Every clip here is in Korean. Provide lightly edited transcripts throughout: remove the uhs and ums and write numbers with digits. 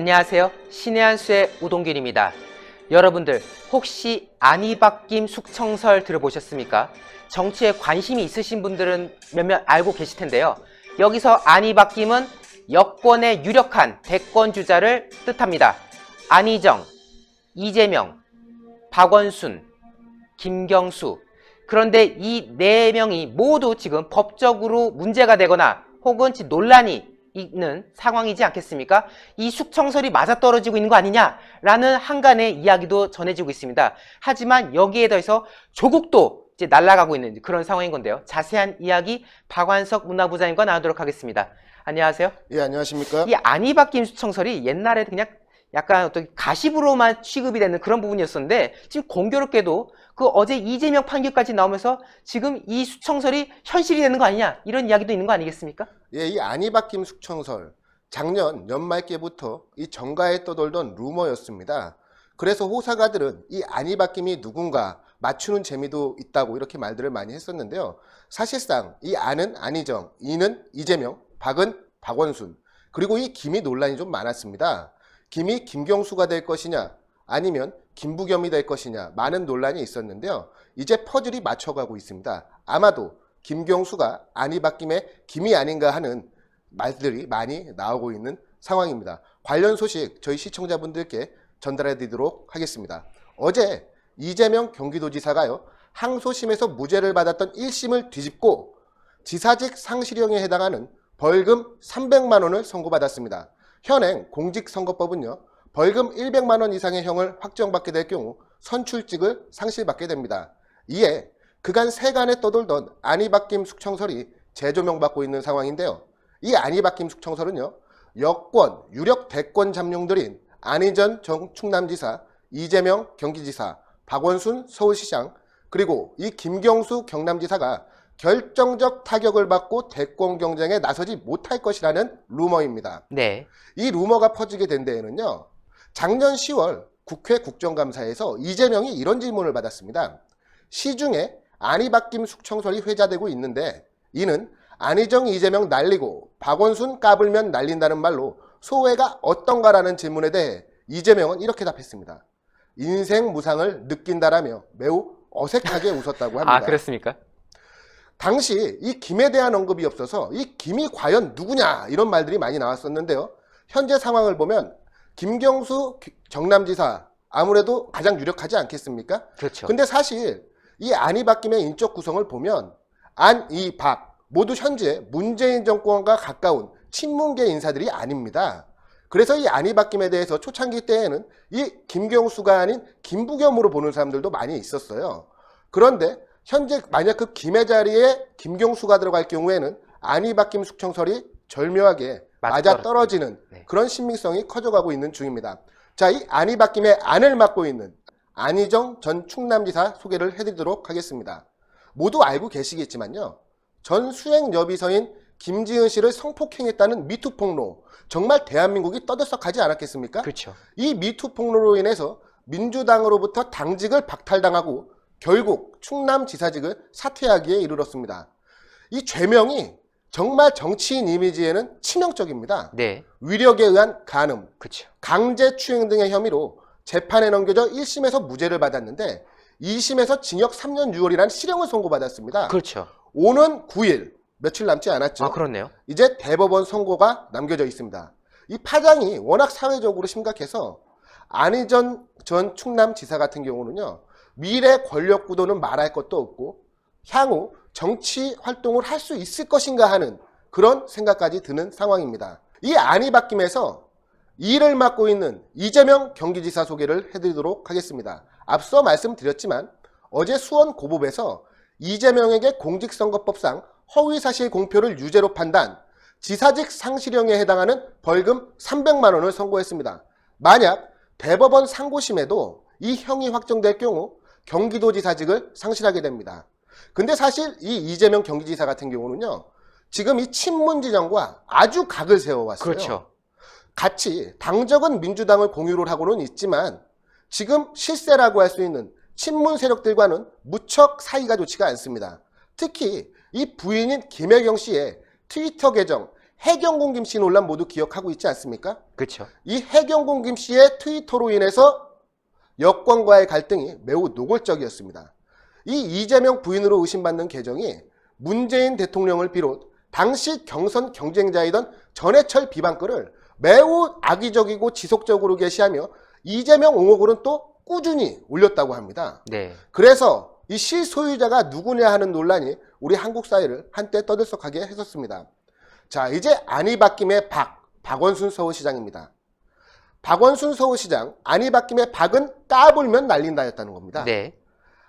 안녕하세요. 신의 한 수의 우동길입니다. 여러분들 혹시 안희박김 숙청설 들어보셨습니까? 정치에 관심이 있으신 분들은 몇몇 알고 계실 텐데요. 여기서 안희박김은 여권의 유력한 대권주자를 뜻합니다. 안희정, 이재명, 박원순, 김경수. 그런데 이 네 명이 모두 지금 법적으로 문제가 되거나 혹은 논란이 있는 상황이지 않겠습니까? 이 숙청설이 맞아떨어지고 있는 거 아니냐라는 한간의 이야기도 전해지고 있습니다. 하지만 여기에 더해서 조국도 이제 날아가고 있는 그런 상황인 건데요. 자세한 이야기 박완석 문화부장님과 나누도록 하겠습니다. 안녕하세요. 예, 안녕하십니까? 이 안희박김 숙청설이 옛날에 그냥 약간 어떤 가십으로만 취급이 되는 그런 부분이었었는데 지금 공교롭게도 그 어제 이재명 판결까지 나오면서 지금 이 숙청설이 현실이 되는 거 아니냐 이런 이야기도 있는 거 아니겠습니까? 예, 이 안희박김 숙청설 작년 연말께부터 이 정가에 떠돌던 루머였습니다. 그래서 호사가들은 이 안희박김이 누군가 맞추는 재미도 있다고 이렇게 말들을 많이 했었는데요. 사실상 이 안은 안희정, 이는 이재명, 박은 박원순, 그리고 이 김이 논란이 좀 많았습니다. 김이 김경수가 될 것이냐 아니면 김부겸이 될 것이냐 많은 논란이 있었는데요. 이제 퍼즐이 맞춰가고 있습니다. 아마도 김경수가 안희박김의 김이 아닌가 하는 말들이 많이 나오고 있는 상황입니다. 관련 소식 저희 시청자분들께 전달해 드리도록 하겠습니다. 어제 이재명 경기도지사가요, 항소심에서 무죄를 받았던 1심을 뒤집고 지사직 상실형에 해당하는 벌금 300만 원을 선고받았습니다. 현행 공직선거법은요, 벌금 100만 원 이상의 형을 확정받게 될 경우 선출직을 상실받게 됩니다. 이에 그간 세간에 떠돌던 안희박김 숙청설이 재조명받고 있는 상황인데요. 이 안희박김 숙청설은요, 여권, 유력 대권 잠룡들인 안희정 전 충남지사, 이재명 경기지사, 박원순 서울시장, 그리고 이 김경수 경남지사가 결정적 타격을 받고 대권 경쟁에 나서지 못할 것이라는 루머입니다. 네. 이 루머가 퍼지게 된 데에는요, 작년 10월 국회 국정감사에서 이재명이 이런 질문을 받았습니다. 시중에 안희박김 숙청설이 회자되고 있는데 이는 안희정 이재명 날리고 박원순 까불면 날린다는 말로 소외가 어떤가라는 질문에 대해 이재명은 이렇게 답했습니다. 인생 무상을 느낀다라며 매우 어색하게 웃었다고 합니다. 아, 그렇습니까? 당시 이 김에 대한 언급이 없어서 이 김이 과연 누구냐 이런 말들이 많이 나왔었는데요. 현재 상황을 보면 김경수 경남지사 아무래도 가장 유력하지 않겠습니까? 그렇죠. 근데 사실 이 안희박김의 인적 구성을 보면 안, 이, 박 모두 현재 문재인 정권과 가까운 친문계 인사들이 아닙니다. 그래서 이 안희박김에 대해서 초창기 때에는 이 김경수가 아닌 김부겸으로 보는 사람들도 많이 있었어요. 그런데 현재 만약 그 김의 자리에 김경수가 들어갈 경우에는 안희박김 숙청설이 절묘하게 맞아떨어지는 그런 신빙성이 커져가고 있는 중입니다. 자, 이 안희박김의 안을 맡고 있는 안희정 전 충남지사 소개를 해드리도록 하겠습니다. 모두 알고 계시겠지만요, 전 수행여비서인 김지은 씨를 성폭행했다는 미투 폭로, 정말 대한민국이 떠들썩하지 않았겠습니까? 그렇죠. 이 미투 폭로로 인해서 민주당으로부터 당직을 박탈당하고 결국 충남지사직을 사퇴하기에 이르렀습니다. 이 죄명이 정말 정치인 이미지에는 치명적입니다. 네. 위력에 의한 간음, 그렇죠. 강제추행 등의 혐의로 재판에 넘겨져 1심에서 무죄를 받았는데 2심에서 징역 3년 6월이라는 실형을 선고받았습니다. 그렇죠. 오는 9일, 며칠 남지 않았죠. 아, 그렇네요. 이제 대법원 선고가 남겨져 있습니다. 이 파장이 워낙 사회적으로 심각해서 안희정 전 충남지사 같은 경우는요, 미래 권력 구도는 말할 것도 없고 향후 정치 활동을 할 수 있을 것인가 하는 그런 생각까지 드는 상황입니다. 이 안희박김에서 일을 맡고 있는 이재명 경기지사 소개를 해드리도록 하겠습니다. 앞서 말씀드렸지만 어제 수원고법에서 이재명에게 공직선거법상 허위사실 공표를 유죄로 판단, 지사직 상실형에 해당하는 벌금 300만 원을 선고했습니다. 만약 대법원 상고심에도 이 형이 확정될 경우 경기도지사직을 상실하게 됩니다. 근데 사실 이 이재명 경기지사 같은 경우는요, 지금 이 친문지정과 아주 각을 세워왔어요. 그렇죠. 같이 당적은 민주당을 공유를 하고는 있지만 지금 실세라고 할 수 있는 친문 세력들과는 무척 사이가 좋지가 않습니다. 특히 이 부인인 김혜경 씨의 트위터 계정 해경공 김씨 논란 모두 기억하고 있지 않습니까? 그렇죠. 이 해경공 김씨의 트위터로 인해서 여권과의 갈등이 매우 노골적이었습니다. 이 이재명 부인으로 의심받는 계정이 문재인 대통령을 비롯 당시 경선 경쟁자이던 전해철 비방글을 매우 악의적이고 지속적으로 게시하며 이재명 옹호글은 또 꾸준히 올렸다고 합니다. 네. 그래서 이 실소유자가 누구냐 하는 논란이 우리 한국 사회를 한때 떠들썩하게 했었습니다. 자, 이제 안희박김의 박원순 서울시장입니다. 박원순 서울시장, 안희박김의 박은 까불면 날린다였다는 겁니다. 네.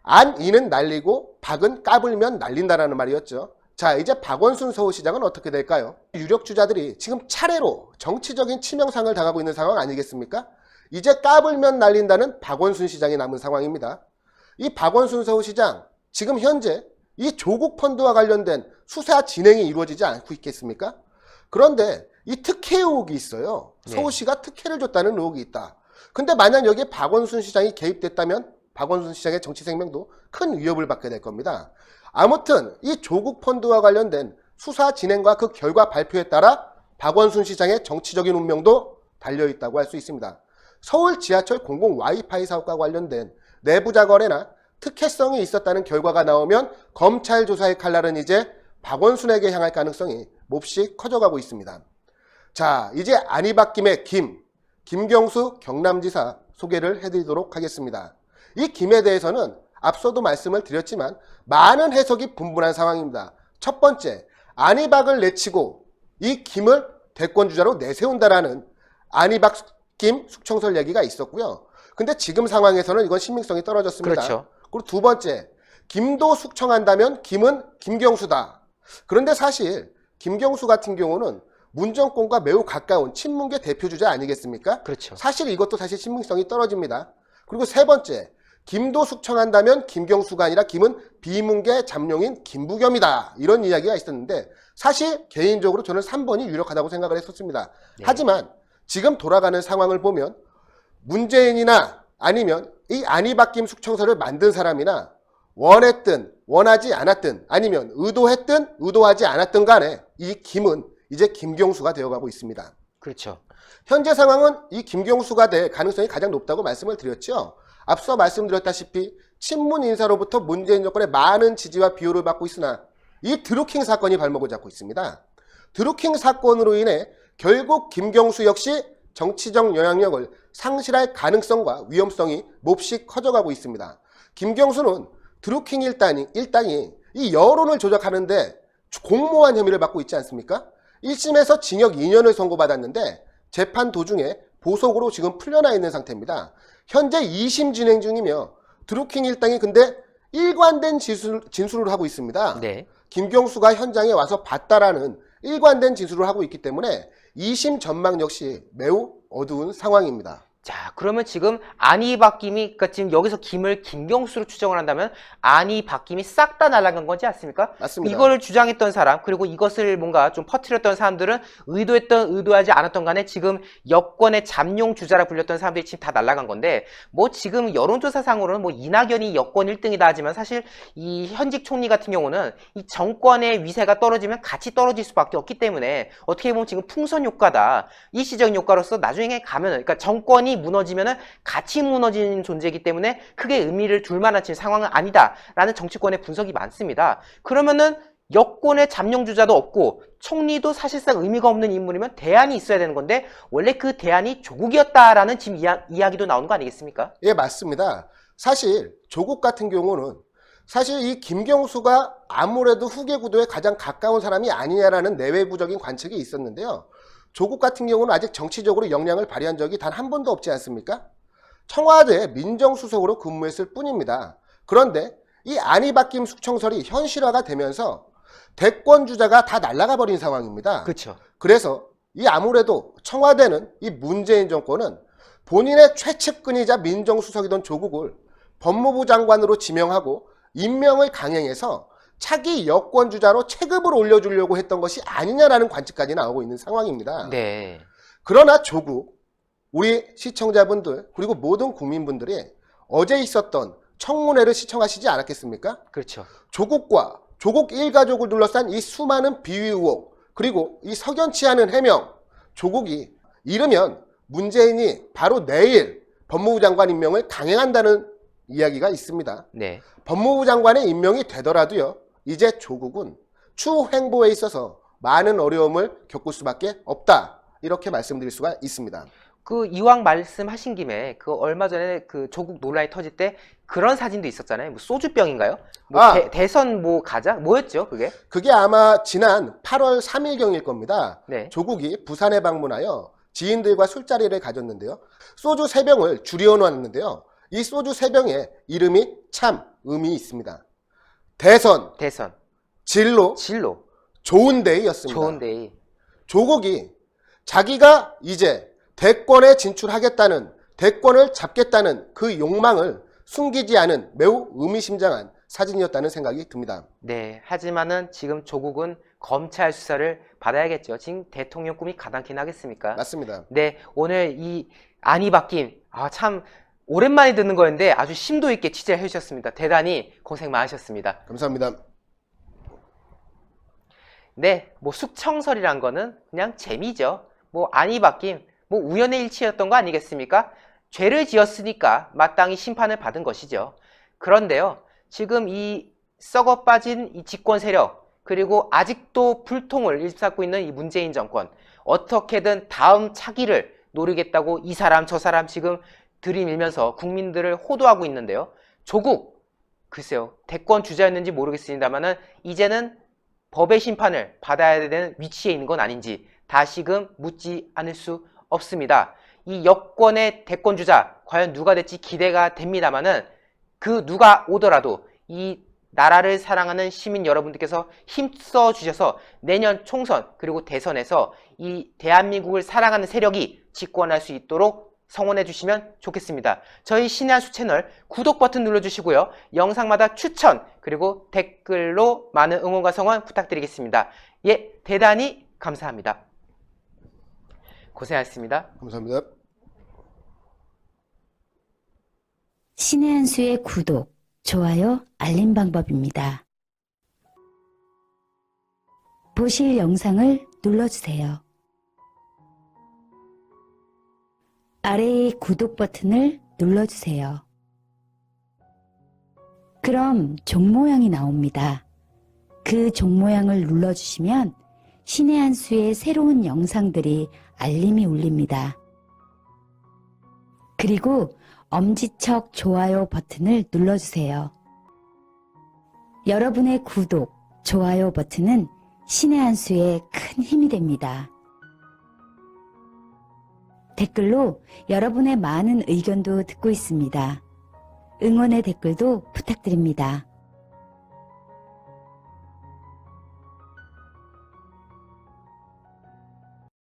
안이는 날리고 박은 까불면 날린다라는 말이었죠. 자, 이제 박원순 서울시장은 어떻게 될까요? 유력 주자들이 지금 차례로 정치적인 치명상을 당하고 있는 상황 아니겠습니까? 이제 까불면 날린다는 박원순 시장이 남은 상황입니다. 이 박원순 서울시장, 지금 현재 이 조국 펀드와 관련된 수사 진행이 이루어지지 않고 있겠습니까? 그런데 이 특혜 의혹이 있어요. 네. 서울시가 특혜를 줬다는 의혹이 있다. 근데 만약 여기에 박원순 시장이 개입됐다면 박원순 시장의 정치 생명도 큰 위협을 받게 될 겁니다. 아무튼 이 조국 펀드와 관련된 수사 진행과 그 결과 발표에 따라 박원순 시장의 정치적인 운명도 달려있다고 할 수 있습니다. 서울 지하철 공공 와이파이 사업과 관련된 내부자 거래나 특혜성이 있었다는 결과가 나오면 검찰 조사의 칼날은 이제 박원순에게 향할 가능성이 몹시 커져가고 있습니다. 자, 이제 안희박김의 김경수 경남지사 소개를 해드리도록 하겠습니다. 이 김에 대해서는 앞서도 말씀을 드렸지만 많은 해석이 분분한 상황입니다. 첫 번째, 안희박을 내치고 이 김을 대권주자로 내세운다라는 안희박김 숙청설 얘기가 있었고요. 근데 지금 상황에서는 이건 신빙성이 떨어졌습니다. 그렇죠. 그리고 두 번째, 김도 숙청한다면 김은 김경수다. 그런데 사실 김경수 같은 경우는 문정권과 매우 가까운 친문계 대표주자 아니겠습니까? 그렇죠. 사실 이것도 사실 신빙성이 떨어집니다. 그리고 세 번째, 김도 숙청한다면 김경수가 아니라 김은 비문계 잠룡인 김부겸이다. 이런 이야기가 있었는데 사실 개인적으로 저는 3번이 유력하다고 생각을 했었습니다. 네. 하지만 지금 돌아가는 상황을 보면 문재인이나 아니면 이 안희박김 숙청설을 만든 사람이나 원했든 원하지 않았든 아니면 의도했든 의도하지 않았든 간에 이 김은 이제 김경수가 되어가고 있습니다. 그렇죠. 현재 상황은 이 김경수가 될 가능성이 가장 높다고 말씀을 드렸죠. 앞서 말씀드렸다시피 친문 인사로부터 문재인 정권의 많은 지지와 비호를 받고 있으나 이 드루킹 사건이 발목을 잡고 있습니다. 드루킹 사건으로 인해 결국 김경수 역시 정치적 영향력을 상실할 가능성과 위험성이 몹시 커져가고 있습니다. 김경수는 드루킹 일당이 이 여론을 조작하는데 공모한 혐의를 받고 있지 않습니까? 1심에서 징역 2년을 선고받았는데 재판 도중에 보석으로 지금 풀려나 있는 상태입니다. 현재 2심 진행 중이며 드루킹 일당이 근데 일관된 진술을 하고 있습니다. 네. 김경수가 현장에 와서 봤다라는 일관된 진술을 하고 있기 때문에 2심 전망 역시 매우 어두운 상황입니다. 자, 그러면 지금 안희박김이, 그러니까 지금 여기서 김을 김경수로 추정을 한다면 안희박김이 싹 다 날아간 거지 않습니까? 맞습니다. 이걸 주장했던 사람, 그리고 이것을 뭔가 좀 퍼뜨렸던 사람들은 의도했던, 의도하지 않았던 간에 지금 여권의 잠룡 주자라 불렸던 사람들이 지금 다 날아간 건데, 뭐 지금 여론조사상으로는 뭐 이낙연이 여권 1등이다 하지만 사실 이 현직 총리 같은 경우는 이 정권의 위세가 떨어지면 같이 떨어질 수밖에 없기 때문에 어떻게 보면 지금 풍선 효과다. 일시적인 효과로서 나중에 가면은, 그러니까 정권이 무너지면은 같이 무너지는 존재이기 때문에 크게 의미를 둘 만한 지금 상황은 아니다라는 정치권의 분석이 많습니다. 그러면은 여권의 잠룡주자도 없고 총리도 사실상 의미가 없는 인물이면 대안이 있어야 되는 건데 원래 그 대안이 조국이었다라는 지금 이야기도 나오는 거 아니겠습니까? 예, 맞습니다. 사실 조국 같은 경우는 사실 이 김경수가 아무래도 후계 구도에 가장 가까운 사람이 아니냐라는 내외부적인 관측이 있었는데요. 조국 같은 경우는 아직 정치적으로 역량을 발휘한 적이 단 한 번도 없지 않습니까? 청와대 민정수석으로 근무했을 뿐입니다. 그런데 이 안희박김 숙청설이 현실화가 되면서 대권 주자가 다 날아가 버린 상황입니다. 그렇죠. 그래서 이 아무래도 청와대는 이 문재인 정권은 본인의 최측근이자 민정수석이던 조국을 법무부 장관으로 지명하고 임명을 강행해서 차기 여권 주자로 체급을 올려주려고 했던 것이 아니냐라는 관측까지 나오고 있는 상황입니다. 네. 그러나 조국, 우리 시청자분들 그리고 모든 국민분들이 어제 있었던 청문회를 시청하시지 않았겠습니까? 그렇죠. 조국과 조국 일가족을 둘러싼 이 수많은 비위 의혹 그리고 이 석연치 않은 해명, 조국이 이르면 문재인이 바로 내일 법무부 장관 임명을 강행한다는 이야기가 있습니다. 네. 법무부 장관의 임명이 되더라도요, 이제 조국은 추후 행보에 있어서 많은 어려움을 겪을 수밖에 없다. 이렇게 말씀드릴 수가 있습니다. 그 이왕 말씀하신 김에 그 얼마 전에 그 조국 논란이 터질 때 그런 사진도 있었잖아요. 뭐 소주병인가요? 뭐 대선 뭐 가자? 뭐였죠, 그게? 그게 아마 지난 8월 3일경일 겁니다. 네. 조국이 부산에 방문하여 지인들과 술자리를 가졌는데요. 소주 3병을 줄여 놓았는데요. 이 소주 3병의 이름이 참 의미 있습니다. 대선, 진로, 좋은 데이였습니다. 좋은 데이. 조국이 자기가 이제 대권에 진출하겠다는, 대권을 잡겠다는 그 욕망을 숨기지 않은 매우 의미심장한 사진이었다는 생각이 듭니다. 네. 하지만은 지금 조국은 검찰 수사를 받아야겠죠. 지금 대통령 꿈이 가당키나 하겠습니까? 맞습니다. 네. 오늘 이 안이 바뀜, 참 오랜만에 듣는 거였는데 아주 심도 있게 취재를 해주셨습니다. 대단히 고생 많으셨습니다. 감사합니다. 네. 뭐 숙청설이란 거는 그냥 재미죠. 뭐 안이 바뀜, 뭐 우연의 일치였던 거 아니겠습니까? 죄를 지었으니까 마땅히 심판을 받은 것이죠. 그런데요, 지금 이 썩어 빠진 이 집권 세력, 그리고 아직도 불통을 일삼고 있는 이 문재인 정권, 어떻게든 다음 차기를 노리겠다고 이 사람 저 사람 지금 들이밀면서 국민들을 호도하고 있는데요. 조국, 글쎄요, 대권 주자였는지 모르겠습니다만은 이제는 법의 심판을 받아야 되는 위치에 있는 건 아닌지 다시금 묻지 않을 수 없습니다. 이 여권의 대권 주자 과연 누가 될지 기대가 됩니다만은 그 누가 오더라도 이 나라를 사랑하는 시민 여러분들께서 힘써 주셔서 내년 총선 그리고 대선에서 이 대한민국을 사랑하는 세력이 집권할 수 있도록 성원해 주시면 좋겠습니다. 저희 신의 한 수 채널 구독 버튼 눌러주시고요. 영상마다 추천 그리고 댓글로 많은 응원과 성원 부탁드리겠습니다. 예, 대단히 감사합니다. 고생하셨습니다. 감사합니다. 신의 한 수의 구독, 좋아요, 알림 방법입니다. 보실 영상을 눌러주세요. 아래의 구독 버튼을 눌러주세요. 그럼 종 모양이 나옵니다. 그 종 모양을 눌러주시면 신의 한 수의 새로운 영상들이 알림이 울립니다. 그리고 엄지척 좋아요 버튼을 눌러주세요. 여러분의 구독, 좋아요 버튼은 신의 한 수에 큰 힘이 됩니다. 댓글로 여러분의 많은 의견도 듣고 있습니다. 응원의 댓글도 부탁드립니다.